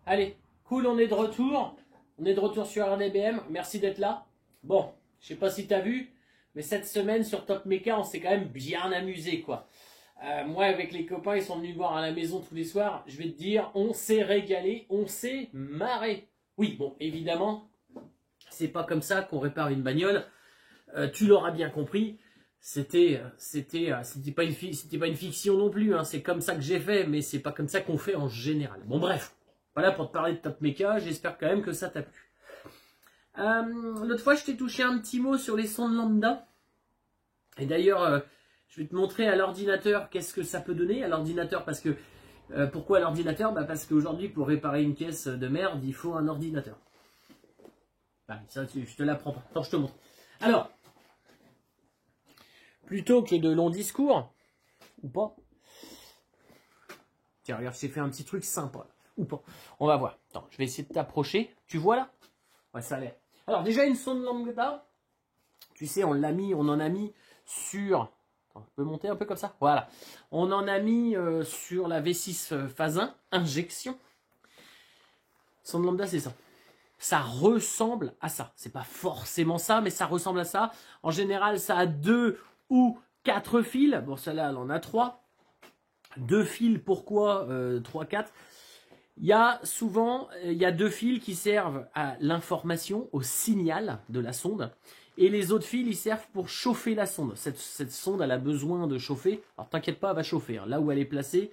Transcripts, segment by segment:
Allez, cool, on est de retour. On est de retour sur RDBM. Merci d'être là. Bon, je sais pas si tu as vu, mais cette semaine sur Top Mecha, on s'est quand même bien amusé, quoi. Moi, avec les copains, ils sont venus voir à la maison tous les soirs. Je vais te dire, on s'est régalé, on s'est marré. Oui, bon, évidemment, c'est pas comme ça qu'on répare une bagnole. Tu l'auras bien compris. C'était pas une fiction non plus. Hein. C'est comme ça que j'ai fait, mais c'est pas comme ça qu'on fait en général. Bon, bref. Voilà pour te parler de Top Mecha. J'espère quand même que ça t'a plu. L'autre fois, je t'ai touché un petit mot sur les sons de lambda. Et d'ailleurs, je vais te montrer à l'ordinateur qu'est-ce que ça peut donner à l'ordinateur. Parce que pourquoi à l'ordinateur? Parce qu'aujourd'hui, pour réparer une caisse de merde, il faut un ordinateur. Ça, je te l'apprends pas. Attends, je te montre. Alors, plutôt que de longs discours, ou pas. Tiens, regarde, je t'ai fait un petit truc sympa. Ou pas. On va voir. Attends, je vais essayer de t'approcher. Tu vois là? Ouais, ça a l'air. Alors, déjà, une sonde lambda. Tu sais, on en a mis sur... Attends, je peux monter un peu comme ça? Voilà. On en a mis sur la V6 phase 1, injection. Sonde lambda, c'est ça. Ça ressemble à ça. C'est pas forcément ça, mais ça ressemble à ça. En général, ça a 2 ou 4 fils. Bon, celle-là, elle en a 3. 2 fils, pourquoi 3, 4? Il y a 2 fils qui servent à l'information, au signal de la sonde. Et les autres fils, ils servent pour chauffer la sonde. Cette sonde, elle a besoin de chauffer. Alors, t'inquiète pas, elle va chauffer. Hein. Là où elle est placée,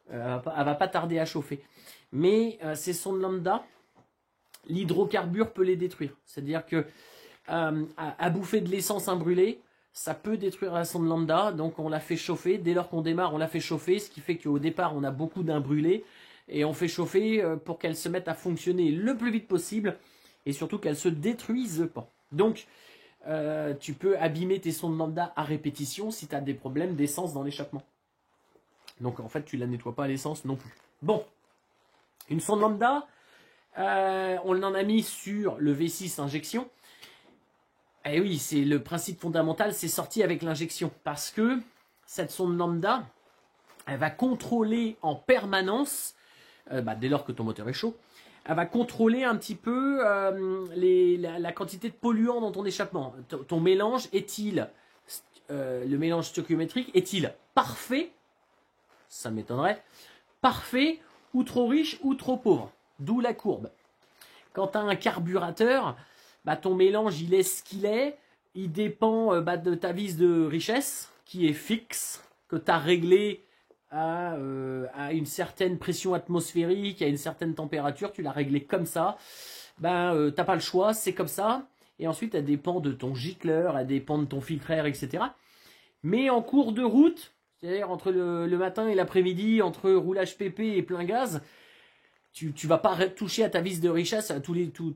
elle va pas tarder à chauffer. Mais ces sondes lambda, l'hydrocarbure peut les détruire. C'est-à-dire que à bouffer de l'essence imbrûlée, ça peut détruire la sonde lambda. Donc, on la fait chauffer. Dès lors qu'on démarre, on la fait chauffer. Ce qui fait qu'au départ, on a beaucoup d'imbrûlés. Et on fait chauffer pour qu'elle se mette à fonctionner le plus vite possible. Et surtout qu'elle ne se détruise pas. Donc, tu peux abîmer tes sondes lambda à répétition si tu as des problèmes d'essence dans l'échappement. Donc, en fait, tu ne la nettoies pas à l'essence non plus. Bon, une sonde lambda, on en a mis sur le V6 injection. Et oui, c'est le principe fondamental, c'est sorti avec l'injection. Parce que cette sonde lambda, elle va contrôler en permanence, dès lors que ton moteur est chaud, elle va contrôler un petit peu la quantité de polluants dans ton échappement. Ton mélange est-il, le mélange stoichiométrique, est-il parfait? Ça m'étonnerait. Parfait, ou trop riche, ou trop pauvre. D'où la courbe. Quand tu as un carburateur, ton mélange, il est ce qu'il est. Il dépend de ta vis de richesse, qui est fixe, que tu as réglé à une certaine pression atmosphérique, à une certaine température, tu l'as réglé comme ça, t'as pas le choix, c'est comme ça, et ensuite elle dépend de ton gicleur, elle dépend de ton filtreur, etc. Mais en cours de route, c'est-à-dire entre le matin et l'après-midi, entre roulage pépé et plein gaz, tu vas pas toucher à ta vis de richesse tous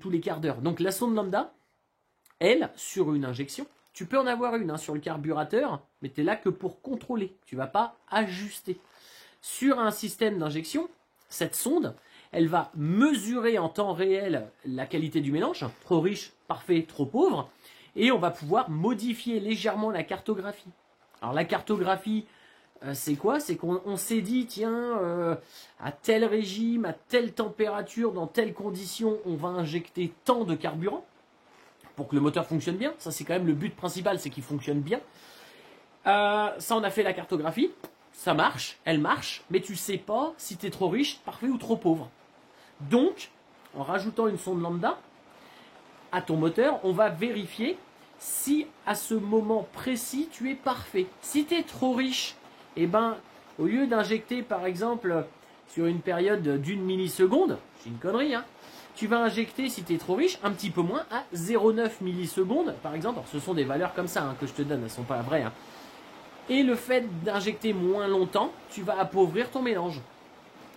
les quarts d'heure. Donc la sonde lambda, elle, sur une injection, tu peux en avoir une sur le carburateur, mais tu es là que pour contrôler. Tu ne vas pas ajuster. Sur un système d'injection, cette sonde, elle va mesurer en temps réel la qualité du mélange, trop riche, parfait, trop pauvre, et on va pouvoir modifier légèrement la cartographie. Alors la cartographie, c'est quoi? C'est qu'on s'est dit, tiens, à tel régime, à telle température, dans telles conditions, on va injecter tant de carburant pour que le moteur fonctionne bien. Ça, c'est quand même le but principal, c'est qu'il fonctionne bien. Ça, on a fait la cartographie. Ça marche, elle marche, mais tu sais pas si tu es trop riche, parfait ou trop pauvre. Donc, en rajoutant une sonde lambda à ton moteur, on va vérifier si à ce moment précis, tu es parfait. Si tu es trop riche, au lieu d'injecter, par exemple, sur une période d'1 milliseconde, c'est une connerie, hein, tu vas injecter, si tu es trop riche, un petit peu moins, à 0,9 millisecondes, par exemple. Alors, ce sont des valeurs comme ça que je te donne, elles ne sont pas vraies. Hein. Et le fait d'injecter moins longtemps, tu vas appauvrir ton mélange.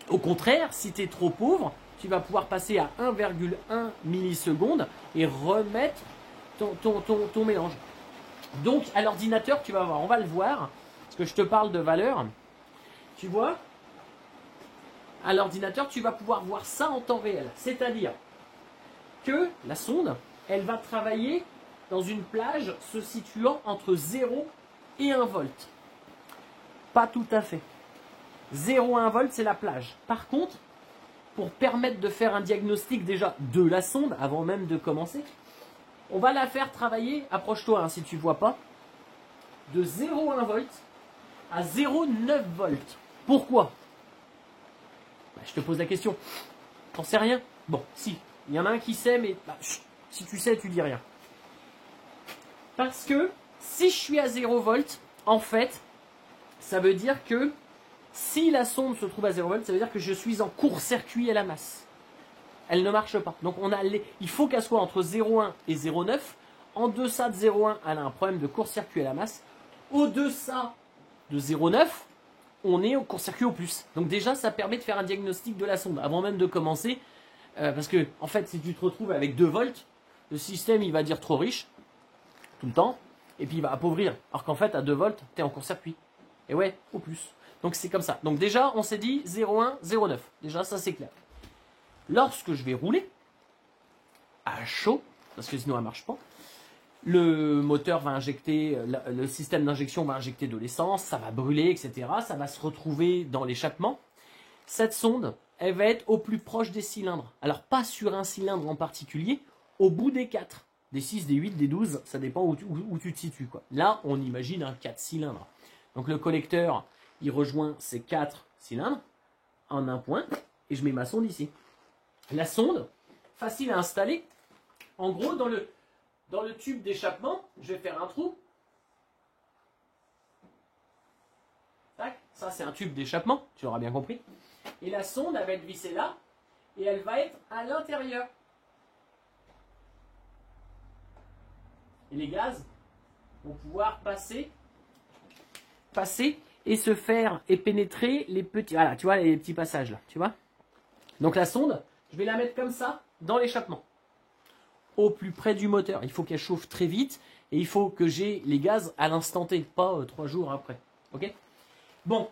Au contraire, si tu es trop pauvre, tu vas pouvoir passer à 1,1 millisecondes et remettre ton mélange. Donc, à l'ordinateur, tu vas voir, on va le voir, parce que je te parle de valeurs. Tu vois ? À l'ordinateur, tu vas pouvoir voir ça en temps réel. C'est-à-dire que la sonde, elle va travailler dans une plage se situant entre 0 et 1 volt. Pas tout à fait. 0 à 1 volt, c'est la plage. Par contre, pour permettre de faire un diagnostic déjà de la sonde avant même de commencer. On va la faire travailler, approche-toi hein, si tu ne vois pas, de 0,1 volt à 0,9 volts. Pourquoi? Je te pose la question. T'en sais rien? Bon, si. Il y en a un qui sait, mais si tu sais, tu dis rien. Parce que si je suis à 0 volts, en fait, ça veut dire que si la sonde se trouve à 0 volts, ça veut dire que je suis en court-circuit à la masse. Elle ne marche pas. Donc il faut qu'elle soit entre 0,1 et 0,9. En deçà de 0,1, elle a un problème de court-circuit à la masse. Au-deçà de 0,9, on est au court-circuit au plus. Donc déjà, ça permet de faire un diagnostic de la sonde avant même de commencer. Parce que, en fait, si tu te retrouves avec 2 volts, le système, il va dire trop riche, tout le temps, et puis il va appauvrir. Alors qu'en fait, à 2 volts, tu es en court-circuit. Et ouais, au plus. Donc c'est comme ça. Donc déjà, on s'est dit 0,1, 0,9. Déjà, ça c'est clair. Lorsque je vais rouler, à chaud, parce que sinon elle ne marche pas, le moteur va injecter, le système d'injection va injecter de l'essence, ça va brûler, etc. Ça va se retrouver dans l'échappement. Cette sonde, elle va être au plus proche des cylindres. Alors pas sur un cylindre en particulier, au bout des 4. Des 6, des 8, des 12, ça dépend où tu te situes, quoi. Là, on imagine un 4 cylindres. Donc le collecteur, il rejoint ces 4 cylindres en un point, et je mets ma sonde ici. La sonde, facile à installer. En gros, dans le tube d'échappement, je vais faire un trou. Tac, ça c'est un tube d'échappement, tu l'auras bien compris. Et la sonde, elle va être vissée là, et elle va être à l'intérieur. Et les gaz vont pouvoir passer et se faire et pénétrer les petits, voilà, tu vois, les petits passages là, tu vois. Donc la sonde, je vais la mettre comme ça dans l'échappement, au plus près du moteur. Il faut qu'elle chauffe très vite et il faut que j'ai les gaz à l'instant T, pas 3 jours après. Ok? Bon,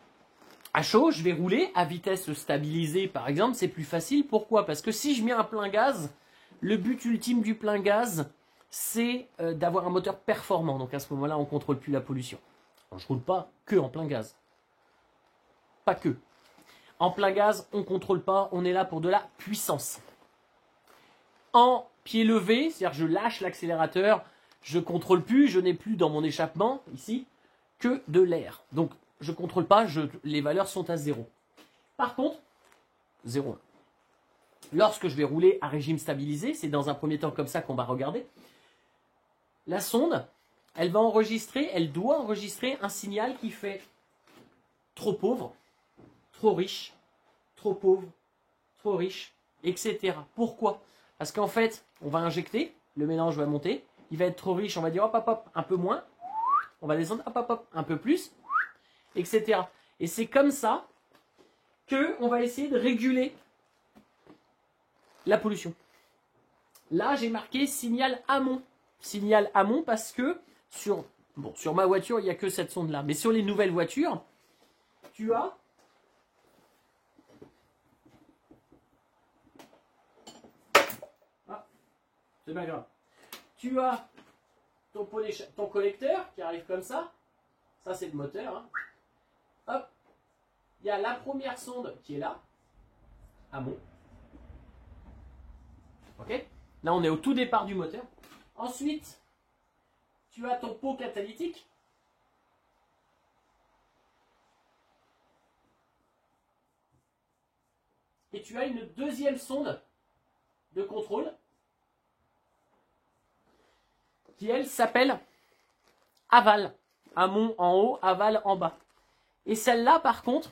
à chaud, je vais rouler à vitesse stabilisée par exemple, c'est plus facile. Pourquoi? Parce que si je mets un plein gaz, le but ultime du plein gaz, c'est d'avoir un moteur performant. Donc à ce moment-là, on ne contrôle plus la pollution. Alors, je ne roule pas que en plein gaz. Pas que. En plein gaz, on ne contrôle pas, on est là pour de la puissance. En pied levé, c'est-à-dire je lâche l'accélérateur, je ne contrôle plus, je n'ai plus dans mon échappement, ici, que de l'air. Donc je ne contrôle pas, les valeurs sont à 0. Par contre, 0,1. Lorsque je vais rouler à régime stabilisé, c'est dans un premier temps comme ça qu'on va regarder, la sonde, elle va enregistrer, elle doit enregistrer un signal qui fait trop pauvre, trop riche, trop pauvre, trop riche, etc. Pourquoi? Parce qu'en fait, on va injecter, le mélange va monter, il va être trop riche, on va dire hop hop hop, un peu moins, on va descendre hop hop hop, un peu plus, etc. Et c'est comme ça qu'on va essayer de réguler la pollution. Là, j'ai marqué signal amont. Signal amont parce que sur ma voiture, il n'y a que cette sonde-là. Mais sur les nouvelles voitures, tu as c'est pas grave. Tu as ton collecteur qui arrive comme ça. Ça, c'est le moteur. Hein. Hop. Il y a la première sonde qui est là. Amont. Ok. Là, on est au tout départ du moteur. Ensuite, tu as ton pot catalytique. Et tu as une deuxième sonde de contrôle qui, elle, s'appelle aval. Amont en haut, aval en bas. Et celle-là, par contre,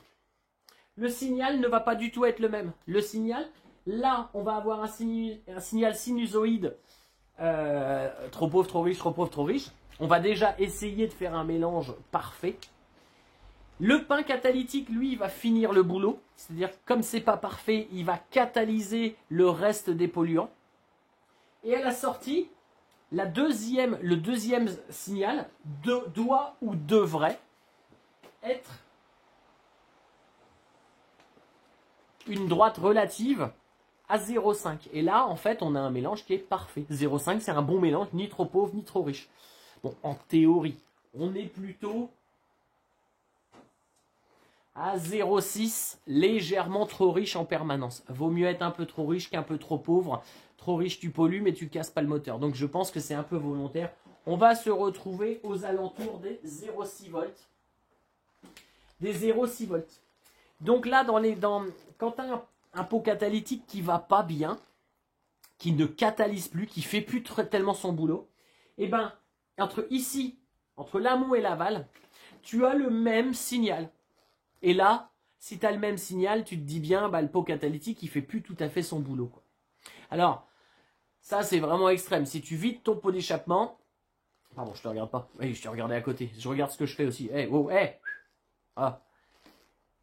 le signal ne va pas du tout être le même. Le signal, là, on va avoir un signal sinusoïde trop pauvre, trop riche, trop pauvre, trop riche. On va déjà essayer de faire un mélange parfait. Le pain catalytique, lui, il va finir le boulot. C'est-à-dire, comme c'est pas parfait, il va catalyser le reste des polluants. Et à la sortie, le deuxième signal doit ou devrait être une droite relative à 0,5. Et là, en fait, on a un mélange qui est parfait. 0,5, c'est un bon mélange, ni trop pauvre, ni trop riche. Bon, en théorie, on est plutôt à 0,6, légèrement trop riche en permanence. Vaut mieux être un peu trop riche qu'un peu trop pauvre. Trop riche, tu pollues, mais tu casses pas le moteur. Donc je pense que c'est un peu volontaire. On va se retrouver aux alentours des 0,6 volts. Des 0,6 volts. Donc là, quand tu as un pot catalytique qui va pas bien, qui ne catalyse plus, qui fait plus tellement son boulot, et ben entre l'amont et l'aval, tu as le même signal. Et là, si tu as le même signal, tu te dis bien, le pot catalytique, il fait plus tout à fait son boulot, quoi. Alors, ça c'est vraiment extrême. Si tu vides ton pot d'échappement, pardon, je te regarde pas. Oui, je te regardais à côté. Je regarde ce que je fais aussi. Ah.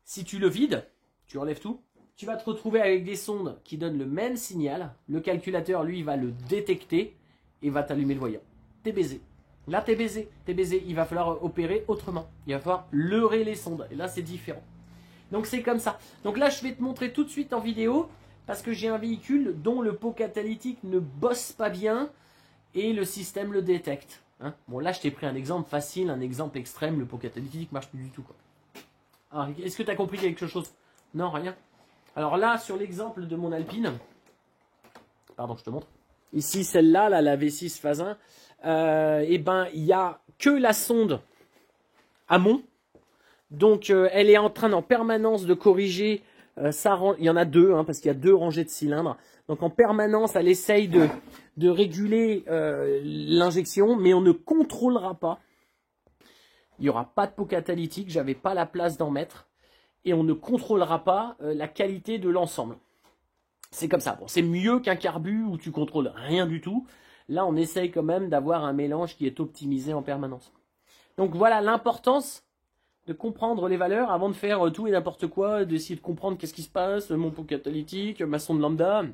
Si tu le vides, tu enlèves tout, tu vas te retrouver avec des sondes qui donnent le même signal. Le calculateur, lui, va le détecter et va t'allumer le voyant. T'es baisé. Là, t'es baisé. T'es baisé. Il va falloir opérer autrement. Il va falloir leurrer les sondes. Et là, c'est différent. Donc, c'est comme ça. Donc là, je vais te montrer tout de suite en vidéo parce que j'ai un véhicule dont le pot catalytique ne bosse pas bien et le système le détecte. Hein, bon, là, je t'ai pris un exemple facile, un exemple extrême. Le pot catalytique marche plus du tout, quoi. Alors, est-ce que tu as compris quelque chose? Non, rien. Alors là, sur l'exemple de mon Alpine, pardon, je te montre. Ici, celle-là, la V6 phase 1, il n'y a que la sonde amont. Donc, elle est en train en permanence de corriger. Il y en a deux, parce qu'il y a deux rangées de cylindres. Donc, en permanence, elle essaye de réguler l'injection, mais on ne contrôlera pas. Il n'y aura pas de pot catalytique, j'avais pas la place d'en mettre. Et on ne contrôlera pas la qualité de l'ensemble. C'est comme ça. Bon, c'est mieux qu'un carbu où tu contrôles rien du tout. Là, on essaye quand même d'avoir un mélange qui est optimisé en permanence. Donc voilà l'importance de comprendre les valeurs avant de faire tout et n'importe quoi, d'essayer de comprendre qu'est-ce qui se passe, mon pot catalytique, ma sonde lambda.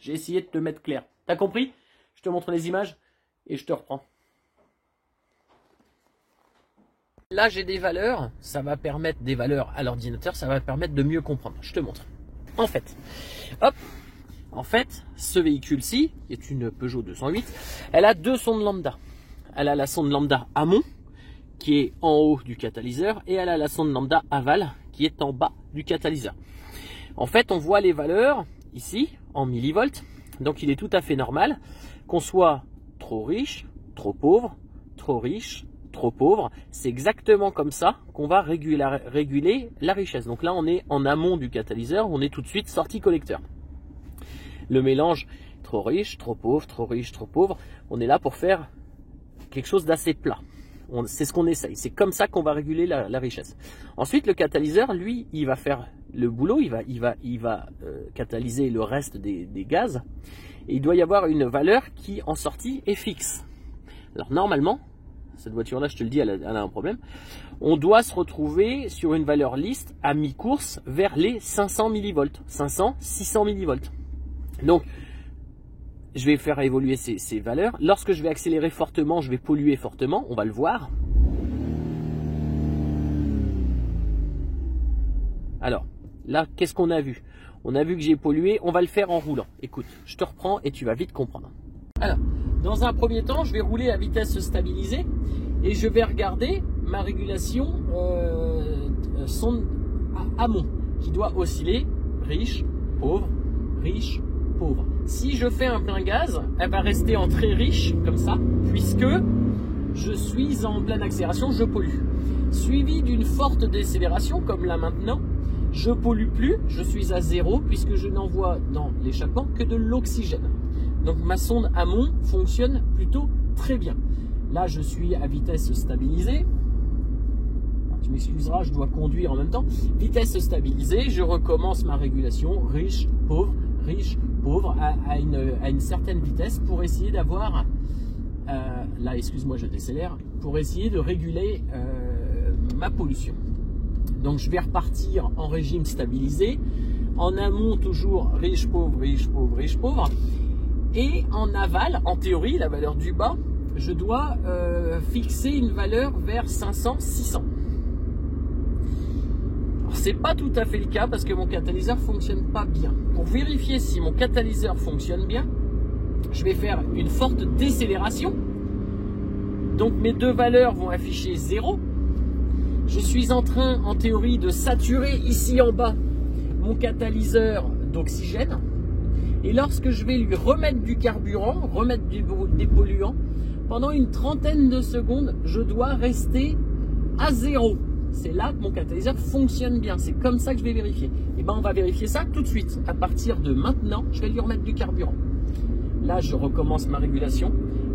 J'ai essayé de te mettre clair. T'as compris? Je te montre les images et je te reprends. Là, j'ai des valeurs, ça va permettre des valeurs à l'ordinateur, ça va permettre de mieux comprendre. Je te montre. En fait, ce véhicule-ci, qui est une Peugeot 208, elle a deux sondes lambda. Elle a la sonde lambda amont, qui est en haut du catalyseur, et elle a la sonde lambda aval, qui est en bas du catalyseur. En fait, on voit les valeurs ici, en millivolts, donc il est tout à fait normal qu'on soit trop riche, trop pauvre, trop riche, trop pauvre. C'est exactement comme ça qu'on va réguler la richesse. Donc là, on est en amont du catalyseur, on est tout de suite sortie collecteur. Le mélange trop riche, trop pauvre, trop riche, trop pauvre, on est là pour faire quelque chose d'assez plat. C'est ce qu'on essaye. C'est comme ça qu'on va réguler la richesse. Ensuite, le catalyseur, lui, il va faire le boulot, il va catalyser le reste des gaz. Et il doit y avoir une valeur qui, en sortie, est fixe. Alors normalement, cette voiture-là, je te le dis, elle a un problème. On doit se retrouver sur une valeur liste à mi-course vers les 500 millivolts. 500, 600 millivolts. Donc, je vais faire évoluer ces valeurs. Lorsque je vais accélérer fortement, je vais polluer fortement. On va le voir. Alors, là, qu'est-ce qu'on a vu? On a vu que j'ai pollué. On va le faire en roulant. Écoute, je te reprends et tu vas vite comprendre. Alors, dans un premier temps, je vais rouler à vitesse stabilisée et je vais regarder ma régulation sonde amont qui doit osciller riche, pauvre, riche, pauvre. Si je fais un plein gaz, elle va rester en très riche comme ça puisque je suis en pleine accélération, je pollue. Suivi d'une forte décélération comme là maintenant, je pollue plus, je suis à zéro puisque je n'envoie dans l'échappement que de l'oxygène. Donc ma sonde amont fonctionne plutôt très bien. Là, je suis à vitesse stabilisée. Alors, tu m'excuseras, je dois conduire en même temps. Vitesse stabilisée, je recommence ma régulation riche, pauvre, à une certaine vitesse pour essayer d'avoir, là excuse-moi je décélère, pour essayer de réguler ma pollution. Donc je vais repartir en régime stabilisé, en amont toujours riche, pauvre, riche, pauvre, riche, pauvre. Et en aval, en théorie, la valeur du bas, je dois fixer une valeur vers 500, 600. Alors, c'est pas tout à fait le cas parce que mon catalyseur fonctionne pas bien. Pour vérifier si mon catalyseur fonctionne bien, je vais faire une forte décélération. Donc mes deux valeurs vont afficher 0. je suis en train, en théorie, de saturer ici en bas mon catalyseur d'oxygène. Et lorsque je vais lui remettre du carburant, remettre des polluants, pendant une trentaine de secondes, je dois rester à 0. C'est là que mon catalyseur fonctionne bien. C'est comme ça que je vais vérifier. Et ben on va vérifier ça tout de suite. À partir de maintenant, je vais lui remettre du carburant. Là, je recommence ma régulation.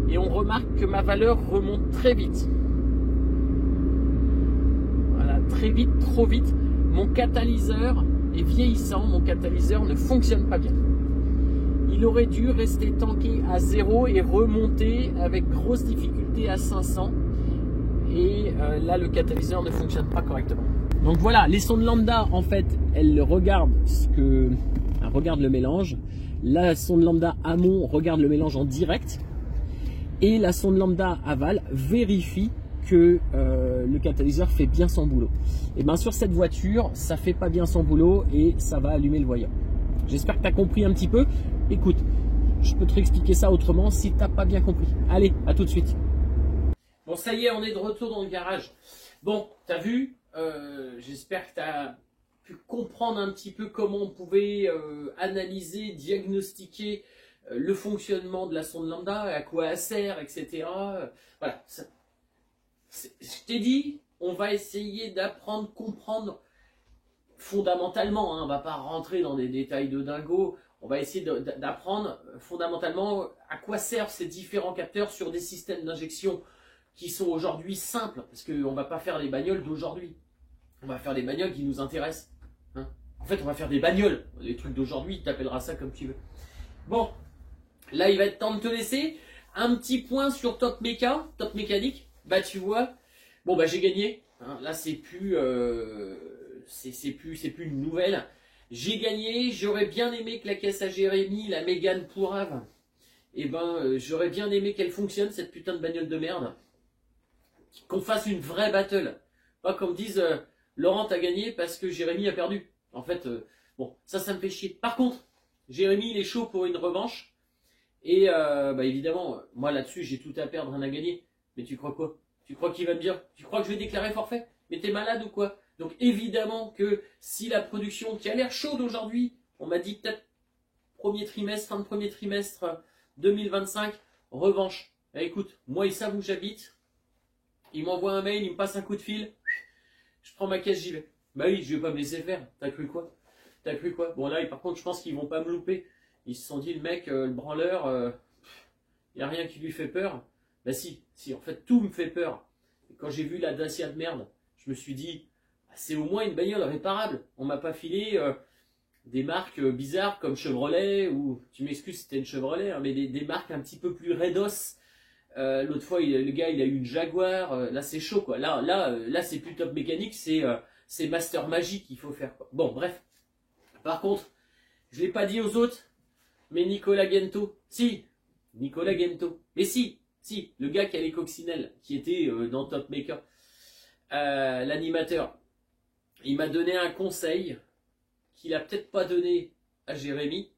Et on remarque que ma valeur remonte très vite. Voilà, très vite, trop vite. Mon catalyseur est vieillissant. Mon catalyseur ne fonctionne pas bien. Il aurait dû rester tanké à 0 et remonter avec grosse difficulté à 500. Et là, le catalyseur ne fonctionne pas correctement. Donc voilà, les sondes lambda, en fait, elles regardent le mélange. La sonde lambda amont regarde le mélange en direct. Et la sonde lambda aval vérifie que le catalyseur fait bien son boulot. Et bien sur cette voiture, ça fait pas bien son boulot et ça va allumer le voyant. J'espère que tu as compris un petit peu. Écoute, je peux te réexpliquer ça autrement si tu n'as pas bien compris. Allez, à tout de suite. Bon, ça y est, on est de retour dans le garage. Bon, tu as vu, j'espère que tu as pu comprendre un petit peu comment on pouvait analyser, diagnostiquer le fonctionnement de la sonde lambda, à quoi elle sert, etc. Voilà. Je t'ai dit, on va essayer d'apprendre, comprendre fondamentalement, hein, on ne va pas rentrer dans des détails de dingo, on va essayer d'apprendre fondamentalement à quoi servent ces différents capteurs sur des systèmes d'injection qui sont aujourd'hui simples, parce qu'on ne va pas faire les bagnoles d'aujourd'hui, on va faire des bagnoles qui nous intéressent. Hein. En fait, on va faire des bagnoles, les trucs d'aujourd'hui, tu appelleras ça comme tu veux. Bon, là il va être temps de te laisser. Un petit point sur Top Mécanique, bah tu vois, bon bah j'ai gagné, hein. Là c'est plus une nouvelle. J'ai gagné, j'aurais bien aimé que la caisse à Jérémy, la Mégane Pourrave, j'aurais bien aimé qu'elle fonctionne, cette putain de bagnole de merde. Qu'on fasse une vraie battle. Pas qu'on me dise, Laurent t'as gagné parce que Jérémy a perdu. En fait, bon, ça me fait chier. Par contre, Jérémy il est chaud pour une revanche. Et évidemment, moi là-dessus j'ai tout à perdre, rien à gagner. Mais tu crois quoi? Tu crois qu'il va me dire? Tu crois que je vais déclarer forfait? Mais t'es malade ou quoi? Donc évidemment que si la production qui a l'air chaude aujourd'hui, on m'a dit peut-être fin de premier trimestre 2025, revanche. Eh, écoute, moi ils savent où j'habite, ils m'envoient un mail, ils me passent un coup de fil, je prends ma caisse, j'y vais. Bah oui, je vais pas me laisser faire, t'as cru quoi? T'as cru quoi? Bon là, par contre, je pense qu'ils vont pas me louper. Ils se sont dit, le mec, le branleur, y a rien qui lui fait peur. Bah si, en fait tout me fait peur. Et quand j'ai vu la Dacia de merde, je me suis dit, c'est au moins une bagnole réparable. On m'a pas filé des marques bizarres comme Chevrolet, ou, tu m'excuses, c'était une Chevrolet, hein, mais des marques un petit peu plus raidos. L'autre fois, le gars, il a eu une Jaguar. Là, c'est chaud, quoi. Là, c'est plus Top Mécanique, c'est Master Magic qu'il faut faire, quoi. Bon, bref. Par contre, je l'ai pas dit aux autres, mais Nicolas Gento. Si, Nicolas Gento. Mais si, le gars qui a les coccinelles, qui était dans Top Maker, l'animateur. Il m'a donné un conseil qu'il a peut-être pas donné à Jérémy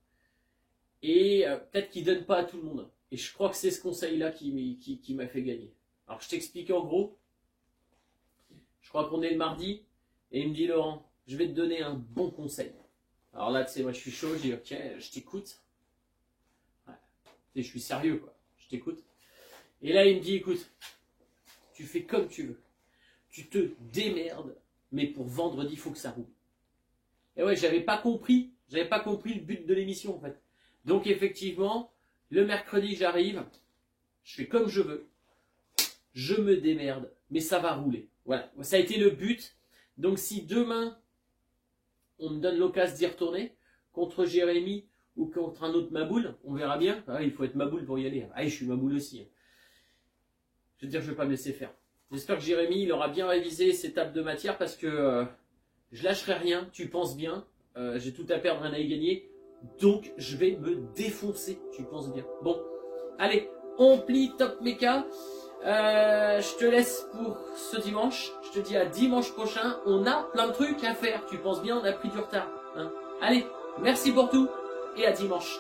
et peut-être qu'il donne pas à tout le monde. Et je crois que c'est ce conseil-là qui m'a fait gagner. Alors je t'explique en gros. Je crois qu'on est le mardi et il me dit Laurent, je vais te donner un bon conseil. Alors là, tu sais, moi je suis chaud, je dis ok, je t'écoute. Ouais. Tu sais, je suis sérieux quoi, je t'écoute. Et là il me dit écoute, tu fais comme tu veux. Tu te démerdes. Mais pour vendredi, il faut que ça roule. Et ouais, j'avais pas compris le but de l'émission en fait. Donc effectivement, le mercredi j'arrive, je fais comme je veux, je me démerde, mais ça va rouler. Voilà, ça a été le but. Donc si demain, on me donne l'occasion d'y retourner, contre Jérémy ou contre un autre Maboul, on verra bien. Ah, il faut être Maboul pour y aller. Ah, je suis Maboul aussi. Je veux dire, je vais pas me laisser faire. J'espère que Jérémy il aura bien révisé ses tables de matière parce que je lâcherai rien, tu penses bien, j'ai tout à perdre, rien à y gagner, donc je vais me défoncer, tu penses bien. Bon, allez, on plie Top Mecha, je te laisse pour ce dimanche, je te dis à dimanche prochain, on a plein de trucs à faire, tu penses bien, on a pris du retard. Hein. Allez, merci pour tout et à dimanche.